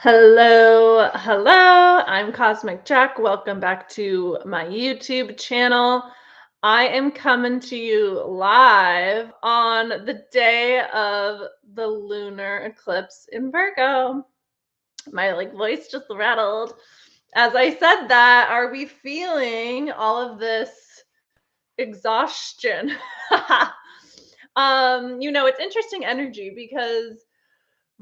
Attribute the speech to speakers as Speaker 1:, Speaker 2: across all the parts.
Speaker 1: Hello, hello. I'm Cosmic Jack. Welcome back to my YouTube channel. I am coming to you live on the day of the lunar eclipse in Virgo. My voice just rattled. As I said that, are we feeling all of this exhaustion? It's interesting energy because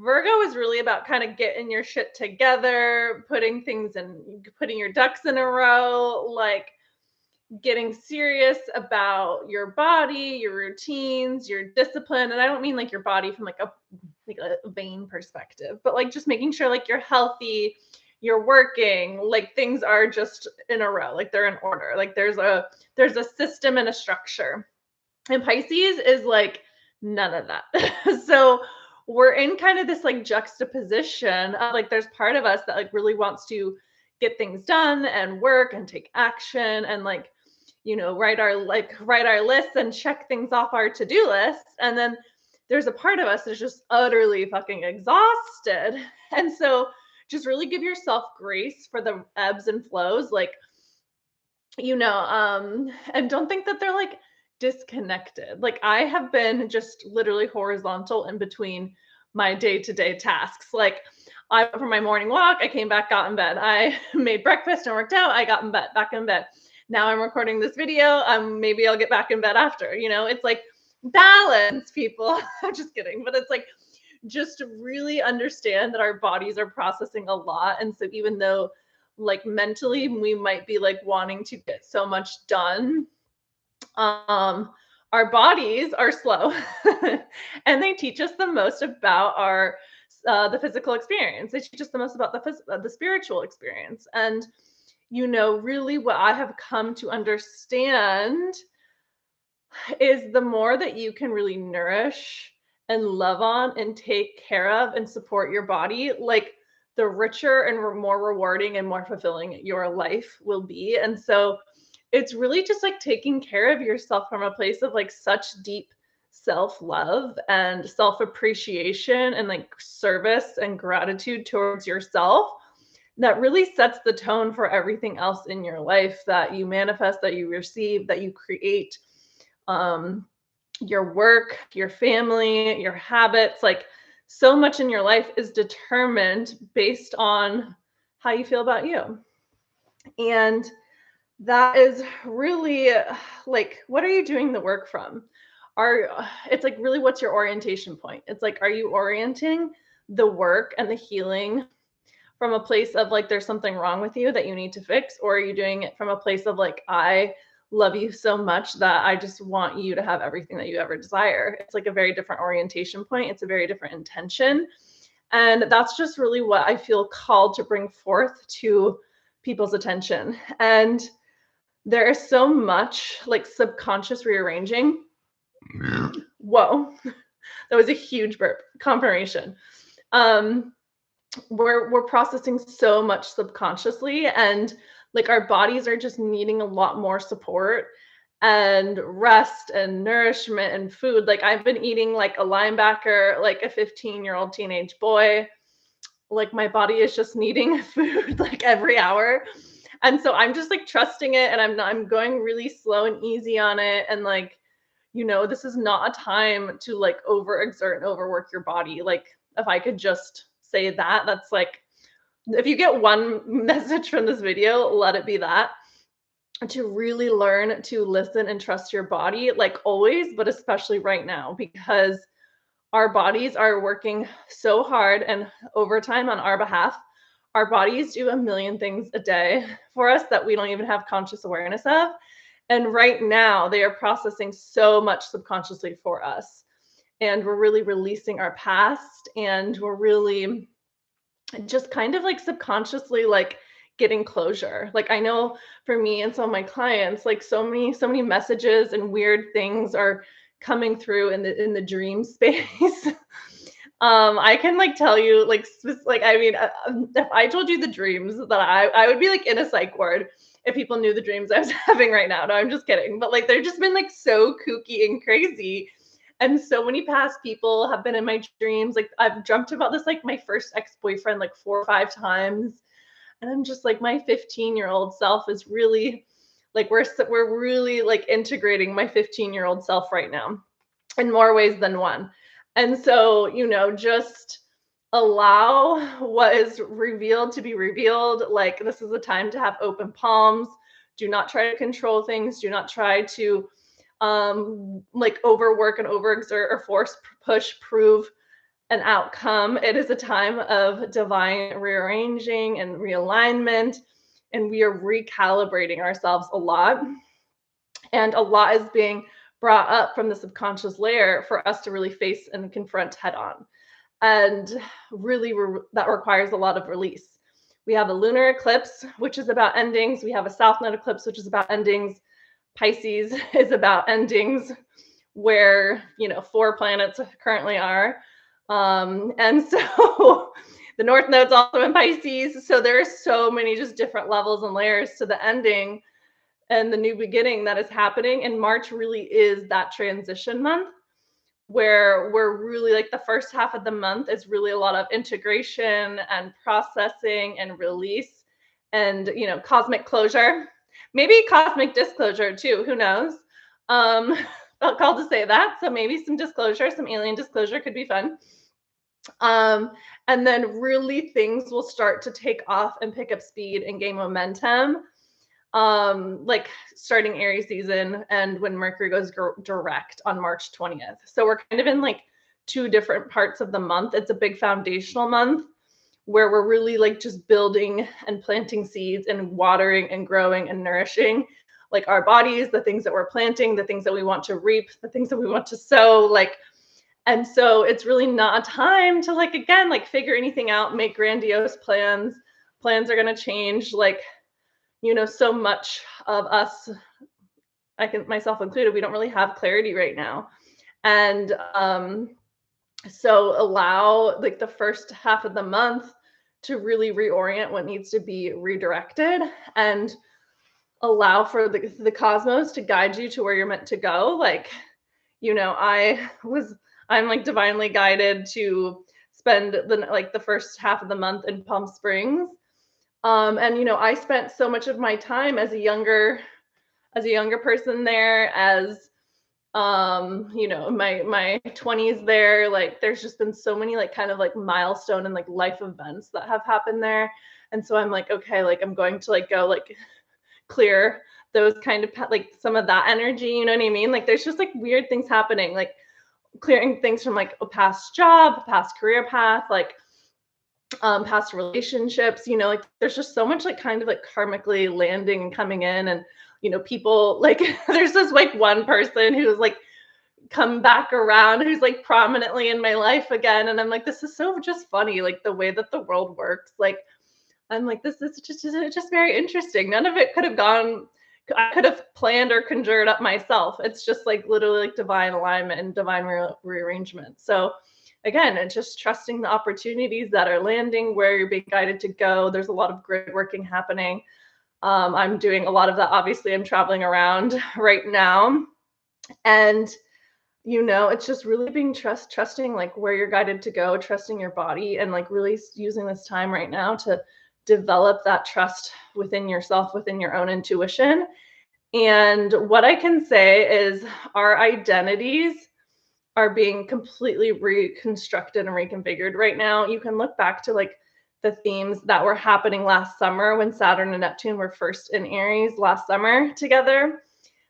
Speaker 1: Virgo is really about kind of getting your shit together, putting your ducks in a row, like getting serious about your body, your routines, your discipline. And I don't mean like your body from like a vain perspective, but like just making sure like you're healthy, you're working, like things are just in a row, like they're in order. Like there's a system and a structure. And Pisces is like none of that. So we're in kind of this like juxtaposition of like there's part of us that like really wants to get things done and work and take action and write our lists and check things off our to-do list. And then there's a part of us that's just utterly fucking exhausted. And so just really give yourself grace for the ebbs and flows. And don't think that they're like disconnected. Like I have been just literally horizontal in between my day-to-day tasks. Like I went for my morning walk, I came back, got in bed. I made breakfast and worked out, I got in bed, back in bed. Now I'm recording this video. Maybe I'll get back in bed after. It's like balance, people. I'm just kidding, but it's like just really understand that our bodies are processing a lot. And so even though like mentally we might be like wanting to get so much done, um our bodies are slow and they teach us the most about our the physical experience. They teach us the most about the spiritual experience. And really what I have come to understand is the more that you can really nourish and love on and take care of and support your body, like the richer and more rewarding and more fulfilling your life will be. And so it's really just like taking care of yourself from a place of like such deep self-love and self-appreciation and like service and gratitude towards yourself that really sets the tone for everything else in your life that you manifest, that you receive, that you create. um your work, your family, your habits, like so much in your life is determined based on how you feel about you. And that is really like, what are you doing the work from? It's like really what's your orientation point? It's like, are you orienting the work and the healing from a place of like there's something wrong with you that you need to fix, or are you doing it from a place of like I love you so much that I just want you to have everything that you ever desire? It's like a very different orientation point. It's a very different intention. And that's just really what I feel called to bring forth to people's attention. And there is so much like subconscious rearranging. Whoa, that was a huge burp. Confirmation. Um, we're processing so much subconsciously, and like our bodies are just needing a lot more support and rest and nourishment and food. Like I've been eating like a linebacker, like a 15-year-old teenage boy. Like my body is just needing food like every hour. And so I'm just like trusting it, and I'm going really slow and easy on it. And like, this is not a time to like overexert and overwork your body. Like if I could just say that, that's like, if you get one message from this video, let it be that, to really learn to listen and trust your body, like always, but especially right now, because our bodies are working so hard and overtime on our behalf. Our bodies do a million things a day for us that we don't even have conscious awareness of. And right now, they are processing so much subconsciously for us. And we're really releasing our past, and we're really just kind of like subconsciously like getting closure. Like I know for me and some of my clients, like so many messages and weird things are coming through in the dream space. I can like tell you like like I mean, if I told you the dreams that I would be like in a psych ward if people knew the dreams I was having right now. No, I'm just kidding. But like they've just been like so kooky and crazy. And so many past people have been in my dreams. Like I've dreamt about this, like my first ex-boyfriend, like 4 or 5 times. And I'm just like, my 15-year-old self is really like, we're really like integrating my 15-year-old self right now in more ways than one. And so, just allow what is revealed to be revealed. Like, this is a time to have open palms. Do not try to control things. Do not try to like overwork and overexert or force, push, prove an outcome. It is a time of divine rearranging and realignment, and we are recalibrating ourselves a lot. And a lot is being brought up from the subconscious layer for us to really face and confront head on. And really, that requires a lot of release. We have a lunar eclipse, which is about endings. We have a south node eclipse, which is about endings. Pisces is about endings, where 4 planets currently are. And so the North Node's also in Pisces. So there's so many just different levels and layers to the ending and the new beginning that is happening. And March really is that transition month where we're really like, the first half of the month is really a lot of integration and processing and release and, cosmic closure, maybe cosmic disclosure too. Who knows? Um, felt called to say that. So maybe some disclosure, some alien disclosure could be fun. Um, and then really things will start to take off and pick up speed and gain momentum, like starting Aries season and when Mercury goes direct on March 20th. So we're kind of in like two different parts of the month. It's a big foundational month where we're really like just building and planting seeds and watering and growing and nourishing like our bodies, the things that we're planting, the things that we want to reap, the things that we want to sow, like. And so it's really not a time to like, again, like figure anything out, make grandiose plans. Plans are going to change. Like, so much of us, I can myself included, we don't really have clarity right now. And so allow like the first half of the month to really reorient what needs to be redirected and allow for the cosmos to guide you to where you're meant to go. Like, I'm like divinely guided to spend the first half of the month in Palm Springs. And I spent so much of my time as a younger person there, as my 20s there. Like there's just been so many like kind of like milestone and like life events that have happened there. And so I'm like, okay, like I'm going to like go like clear those kind of like some of that energy, you know what I mean? Like there's just like weird things happening, like clearing things from like a past job, past career path, like past relationships, like there's just so much like kind of like karmically landing and coming in. And people like there's this like one person who's like come back around, who's like prominently in my life again, and I'm like, this is so just funny, like the way that the world works. Like I'm like, this is just very interesting. None of it could have gone, I could have planned or conjured up myself. It's just like literally like divine alignment and divine rearrangement. So again, it's just trusting the opportunities that are landing, where you're being guided to go. There's a lot of grid working happening. I'm doing a lot of that. Obviously, I'm traveling around right now. And, it's just really being trusting like where you're guided to go, trusting your body, and like really using this time right now to develop that trust within yourself, within your own intuition. And what I can say is our identities are being completely reconstructed and reconfigured right now. You can look back to like the themes that were happening last summer when Saturn and Neptune were first in Aries last summer together,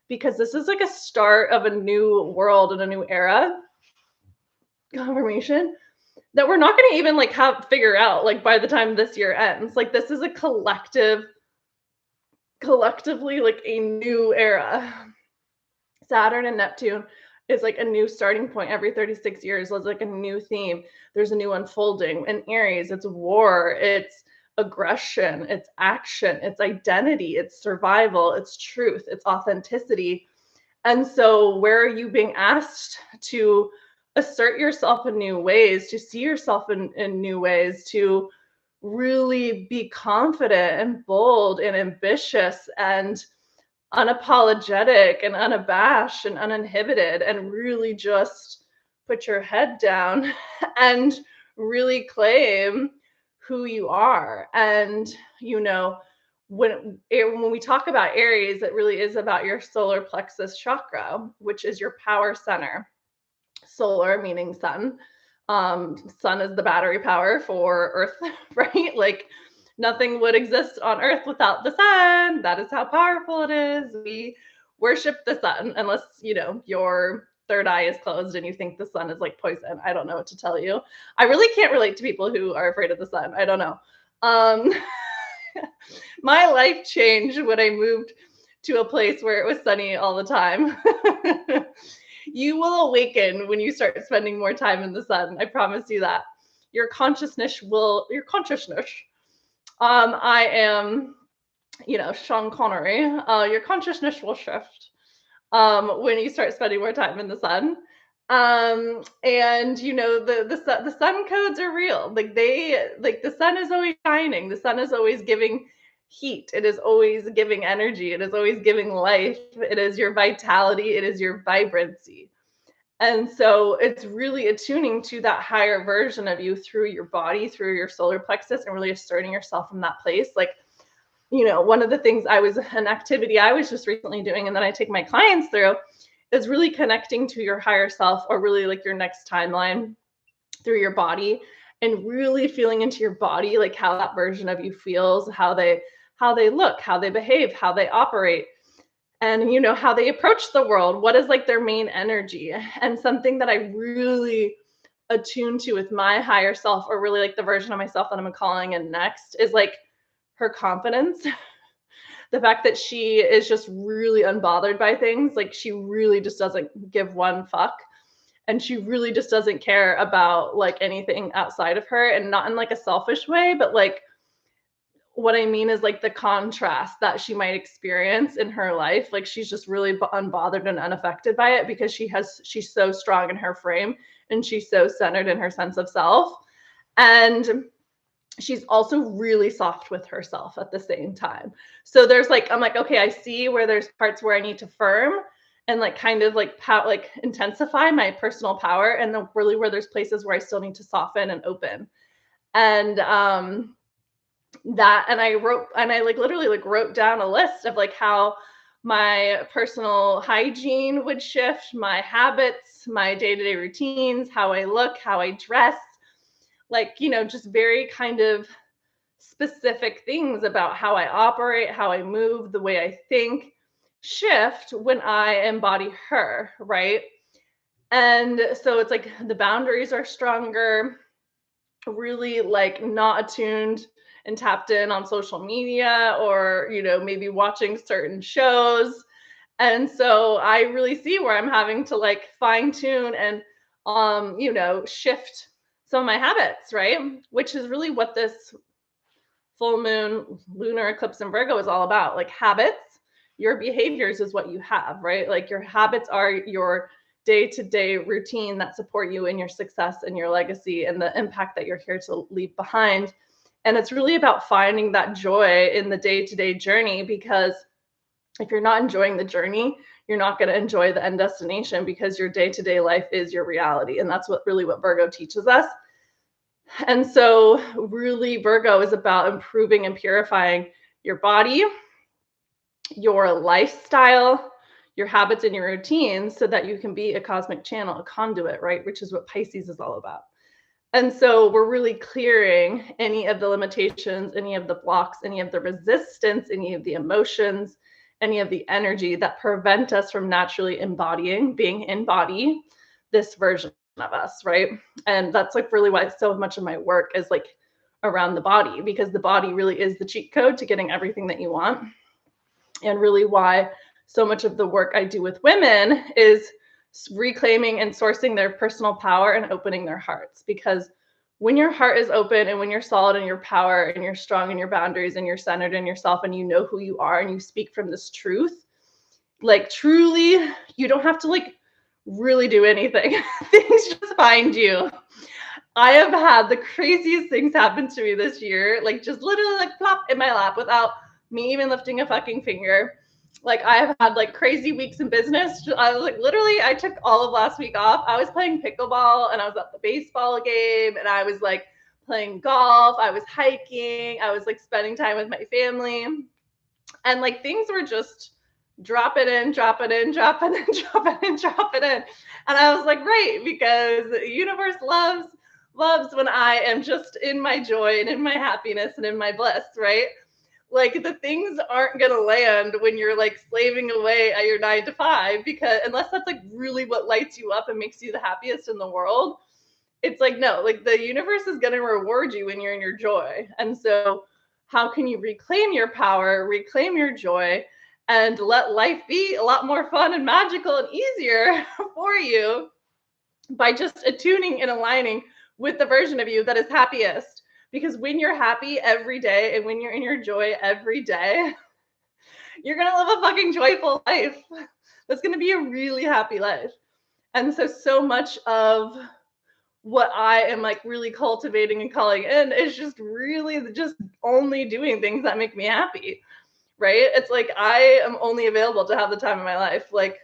Speaker 1: because this is like a start of a new world and a new era. Confirmation that we're not going to even like figure out like by the time this year ends. Like this is a collectively like a new era. Saturn and Neptune is like a new starting point. Every 36 years there's like a new theme. There's a new unfolding. In Aries, it's war, it's aggression, it's action, it's identity, it's survival, it's truth, it's authenticity. And so where are you being asked to assert yourself in new ways, to see yourself in new ways, to really be confident and bold and ambitious and unapologetic and unabashed and uninhibited, and really just put your head down and really claim who you are. And, you know, when we talk about Aries, it really is about your solar plexus chakra, which is your power center. Solar meaning sun. Sun is the battery power for Earth, right? Like nothing would exist on Earth without the sun. That is how powerful it is. We worship the sun, unless, you know, your third eye is closed and you think the sun is like poison. I don't know what to tell you. I really can't relate to people who are afraid of the sun. I don't know. Um, my life changed when I moved to a place where it was sunny all the time. You will awaken when you start spending more time in the sun. I promise you that. Your consciousness. I am, you know, Sean Connery. Your consciousness will shift when you start spending more time in the sun. And you know, the sun codes are real. Like the sun is always shining. The sun is always giving heat. It is always giving energy. It is always giving life. It is your vitality. It is your vibrancy. And so it's really attuning to that higher version of you through your body, through your solar plexus, and really asserting yourself from that place. Like, you know, one of the things an activity I was just recently doing, and then I take my clients through, is really connecting to your higher self, or really like your next timeline through your body, and really feeling into your body, like how that version of you feels, how they look, how they behave, how they operate, and you know, how they approach the world. What is like their main energy? And something that I really attune to with my higher self, or really like the version of myself that I'm calling in next, is like her confidence. The fact that she is just really unbothered by things. Like she really just doesn't give one fuck. And she really just doesn't care about like anything outside of her, and not in like a selfish way, but like what I mean is like the contrast that she might experience in her life. Like she's just really unbothered and unaffected by it, because she's so strong in her frame, and she's so centered in her sense of self. And she's also really soft with herself at the same time. So there's like, I'm like, okay, I see where there's parts where I need to firm and like kind of like intensify my personal power, and then really where there's places where I still need to soften and open. And I like literally like wrote down a list of like how my personal hygiene would shift, my habits, my day-to-day routines, how I look, how I dress, like, you know, just very kind of specific things about how I operate, how I move, the way I think shift when I embody her, right? And so it's like the boundaries are stronger, really like not attuned and tapped in on social media, or, you know, maybe watching certain shows. And so I really see where I'm having to like fine tune and, you know, shift some of my habits, right? Which is really what this full moon lunar eclipse in Virgo is all about. Like habits, your behaviors is what you have, right? Like your habits are your day-to-day routine that support you in your success and your legacy and the impact that you're here to leave behind. And it's really about finding that joy in the day-to-day journey, because if you're not enjoying the journey, you're not going to enjoy the end destination, because your day-to-day life is your reality. And that's what Virgo teaches us. And so really Virgo is about improving and purifying your body, your lifestyle, your habits and your routines, so that you can be a cosmic channel, a conduit, right? Which is what Pisces is all about. And so we're really clearing any of the limitations, any of the blocks, any of the resistance, any of the emotions, any of the energy that prevent us from naturally being in body, this version of us, right? And that's like really why so much of my work is like around the body, because the body really is the cheat code to getting everything that you want. And really why so much of the work I do with women is reclaiming and sourcing their personal power and opening their hearts. Because when your heart is open, and when you're solid in your power, and you're strong in your boundaries, and you're centered in yourself, and you know who you are, and you speak from this truth, like truly, you don't have to like really do anything. Things just find you. I have had the craziest things happen to me this year, like just literally like plop in my lap without me even lifting a fucking finger. Like I have had like crazy weeks in business. I was like, literally, I took all of last week off. I was playing pickleball and I was at the baseball game and I was like playing golf. I was hiking. I was like spending time with my family. And like things were just drop it in, drop it in, drop it in, drop it in, drop it in. And I was like, right, because the universe loves when I am just in my joy and in my happiness and in my bliss, right? Like the things aren't gonna land when you're like slaving away at your 9 to 5, because unless that's like really what lights you up and makes you the happiest in the world, it's like no, like the universe is gonna reward you when you're in your joy. And so how can you reclaim your power, reclaim your joy, and let life be a lot more fun and magical and easier for you by just attuning and aligning with the version of you that is happiest. Because when you're happy every day and when you're in your joy every day, you're going to live a fucking joyful life. That's going to be a really happy life. And so much of what I am like really cultivating and calling in is just really just only doing things that make me happy, right? It's like I am only available to have the time of my life. Like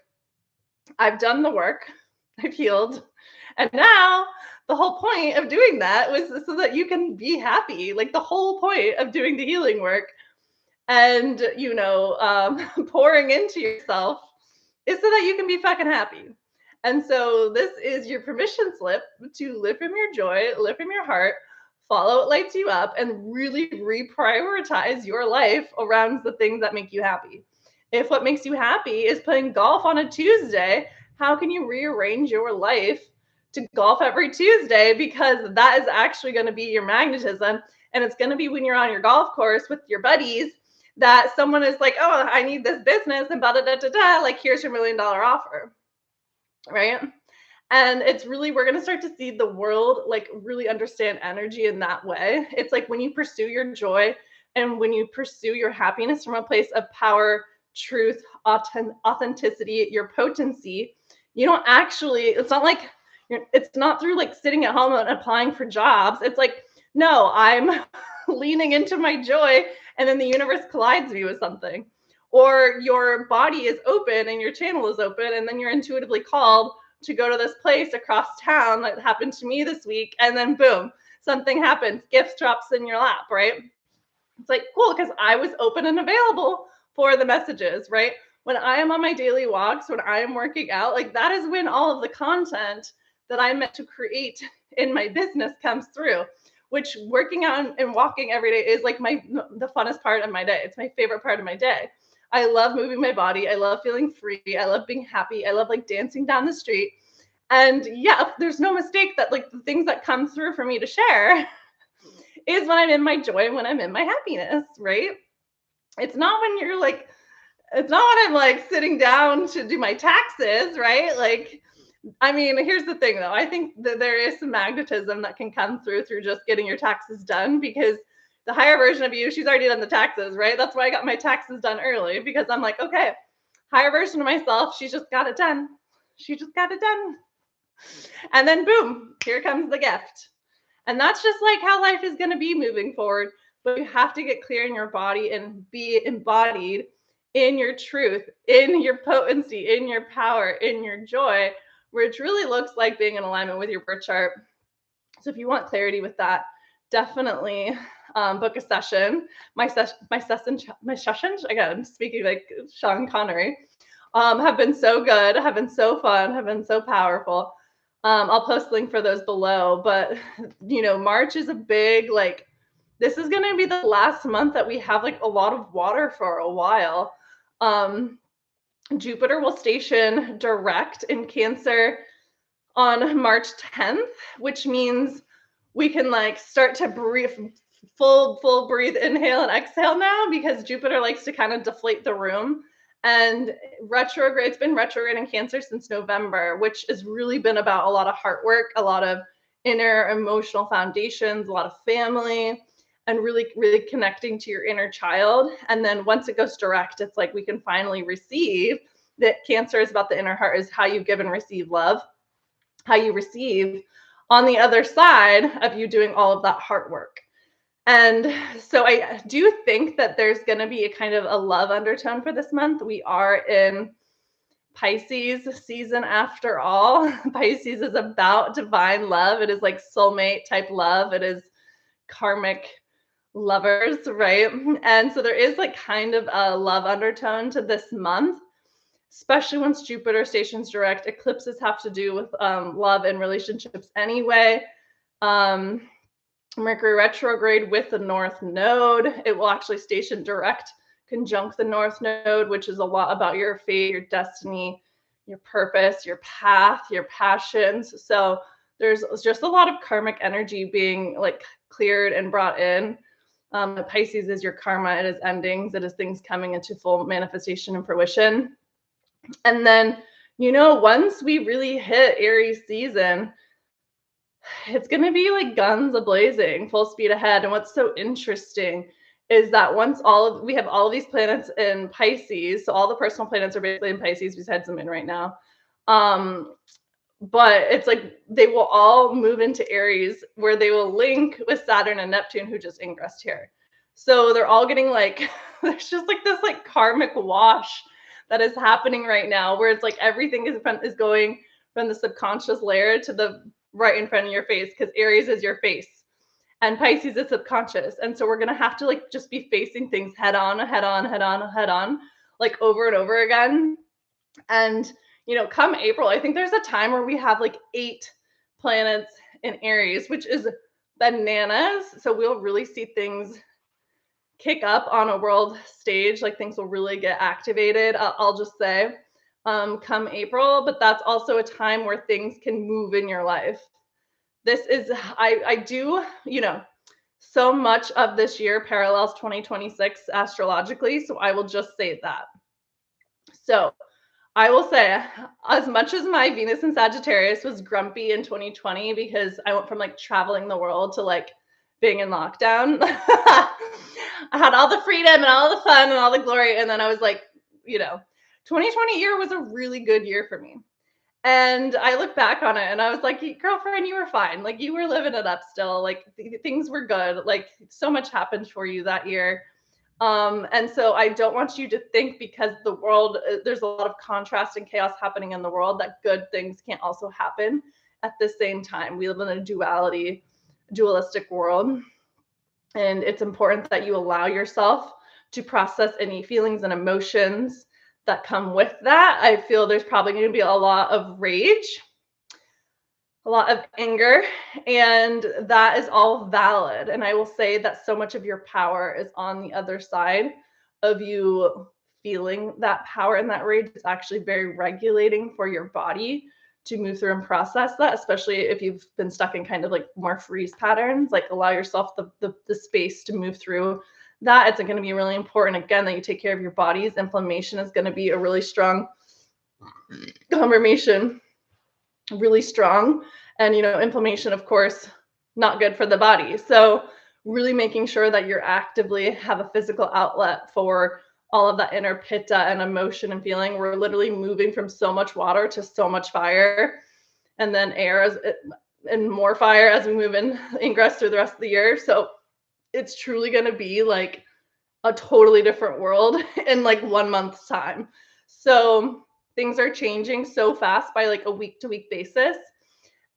Speaker 1: I've done the work, I've healed, and now the whole point of doing that was so that you can be happy. Like the whole point of doing the healing work and, pouring into yourself is so that you can be fucking happy. And so this is your permission slip to live from your joy, live from your heart, follow what lights you up, and really reprioritize your life around the things that make you happy. If what makes you happy is playing golf on a Tuesday, how can you rearrange your life to golf every Tuesday? Because that is actually going to be your magnetism. And it's going to be when you're on your golf course with your buddies that someone is like, oh, I need this business and da da da da, like, here's your $1 million offer. Right. And it's really, we're going to start to see the world like really understand energy in that way. It's like when you pursue your joy and when you pursue your happiness from a place of power, truth, authenticity, your potency, you don't actually, it's not like it's not through like sitting at home and applying for jobs. It's like, no, I'm leaning into my joy and then the universe collides me with something. Or your body is open and your channel is open and then you're intuitively called to go to this place across town. That happened to me this week. And then boom, something happens, gifts drops in your lap, right? It's like, cool, because I was open and available for the messages, right? When I am on my daily walks, when I am working out, like that is when all of the content that I'm meant to create in my business comes through, which working out and walking every day is like the funnest part of my day. It's my favorite part of my day. I love moving my body. I love feeling free. I love being happy. I love like dancing down the street. And yeah, there's no mistake that like the things that come through for me to share is when I'm in my joy, when I'm in my happiness, right? It's not when you're like, it's not when I'm like sitting down to do my taxes, right? Like, I mean, here's the thing though. I think that there is some magnetism that can come through just getting your taxes done, because the higher version of you, she's already done the taxes, right? That's why I got my taxes done early, because I'm like, okay, higher version of myself, she's just got it done. She just got it done. And then boom, here comes the gift. And that's just like how life is going to be moving forward. But you have to get clear in your body and be embodied in your truth, in your potency, in your power, in your joy, which really looks like being in alignment with your birth chart. So if you want clarity with that, definitely book a session. My sessions, again, speaking like Sean Connery, have been so good, have been so fun, have been so powerful. I'll post link for those below, but March is a big, like, this is going to be the last month that we have like a lot of water for a while. Jupiter will station direct in Cancer on March 10th, which means we can like start to breathe, full breathe, inhale and exhale now, because Jupiter likes to kind of deflate the room. And it's been retrograde in Cancer since November, which has really been about a lot of heart work, a lot of inner emotional foundations, a lot of family, and really, really connecting to your inner child. And then once it goes direct, it's like we can finally receive that. Cancer is about the inner heart, is how you give and receive love, how you receive on the other side of you doing all of that heart work. And so I do think that there's going to be a kind of a love undertone for this month. We are in Pisces season after all. Pisces is about divine love. It is like soulmate type love. It is karmic lovers, right? And so there is like kind of a love undertone to this month, especially once Jupiter stations direct. Eclipses have to do with love and relationships anyway. Mercury retrograde with the North Node. It will actually station direct, conjunct the North Node, which is a lot about your fate, your destiny, your purpose, your path, your passions. So there's just a lot of karmic energy being like cleared and brought in. Pisces is your karma. It is endings. It is things coming into full manifestation and fruition. And then, once we really hit Aries season, it's going to be like guns a-blazing, full speed ahead. And what's so interesting is that once we have all of these planets in Pisces, so all the personal planets are basically in Pisces besides the moon right now. But it's like they will all move into Aries, where they will link with Saturn and Neptune, who just ingressed here. So they're all getting like, there's just like this like karmic wash that is happening right now, where it's like everything is going from the subconscious layer to the right in front of your face, because Aries is your face and Pisces is subconscious. And so we're going to have to like just be facing things head on, like over and over again. And, come April, I think there's a time where we have like 8 planets in Aries, which is bananas. So we'll really see things kick up on a world stage. Like things will really get activated. I'll just say, come April, but that's also a time where things can move in your life. This is, I do, so much of this year parallels 2026 astrologically. So I will just say that. So I will say, as much as my Venus in Sagittarius was grumpy in 2020, because I went from like traveling the world to like being in lockdown, I had all the freedom and all the fun and all the glory. And then I was like, 2020 year was a really good year for me. And I look back on it and I was like, girlfriend, you were fine. Like you were living it up still. Like things were good. Like so much happened for you that year. And so I don't want you to think, because the world, there's a lot of contrast and chaos happening in the world, that good things can't also happen at the same time. We live in a dualistic world. And it's important that you allow yourself to process any feelings and emotions that come with that. I feel there's probably going to be a lot of rage, a lot of anger, and that is all valid. And I will say that so much of your power is on the other side of you feeling that power and that rage. It's actually very regulating for your body to move through and process that, especially if you've been stuck in kind of like more freeze patterns. Like allow yourself the space to move through that. It's going to be really important, again, that you take care of your bodies. Inflammation is going to be a really strong confirmation, really strong. And, inflammation, of course, not good for the body. So really making sure that you're actively have a physical outlet for all of that inner pitta and emotion and feeling. We're literally moving from so much water to so much fire, and then air and more fire as we move in ingress through the rest of the year. So it's truly going to be like a totally different world in like 1 month's time. So things are changing so fast by like a week-to-week basis.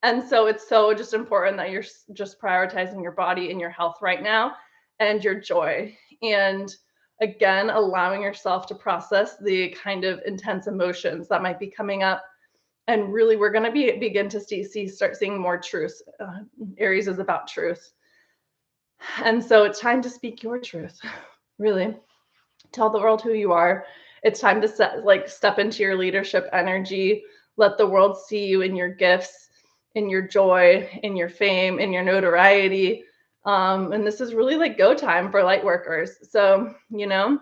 Speaker 1: And so it's so just important that you're just prioritizing your body and your health right now and your joy. And again, allowing yourself to process the kind of intense emotions that might be coming up. And really, we're going to begin to start seeing more truth. Aries is about truth. And so it's time to speak your truth. Really tell the world who you are. It's time to step into your leadership energy. Let the world see you in your gifts, in your joy, in your fame, in your notoriety. And this is really like go time for light workers. So, the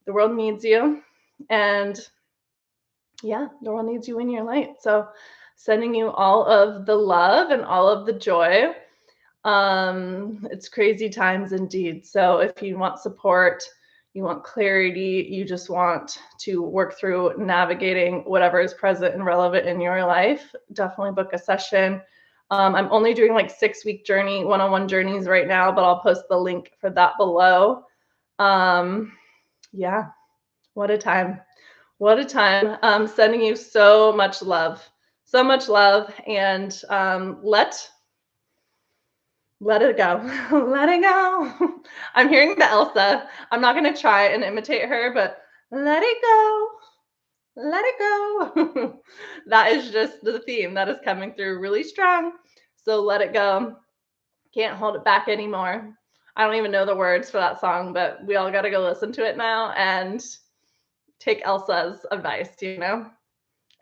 Speaker 1: world needs you. And yeah, the world needs you in your light. So sending you all of the love and all of the joy. It's crazy times indeed. So if you want support, you want clarity, you just want to work through navigating whatever is present and relevant in your life, definitely book a session. I'm only doing like 6-week journey, one-on-one journeys right now, but I'll post the link for that below. Yeah, what a time. What a time. Sending you so much love, and let it go. Let it go. I'm hearing the Elsa. I'm not going to try and imitate her, but let it go. Let it go. That is just the theme that is coming through really strong. So let it go. Can't hold it back anymore. I don't even know the words for that song, but we all got to go listen to it now and take Elsa's advice, you know?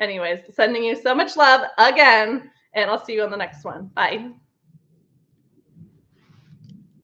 Speaker 1: Anyways, sending you so much love again, and I'll see you on the next one. Bye.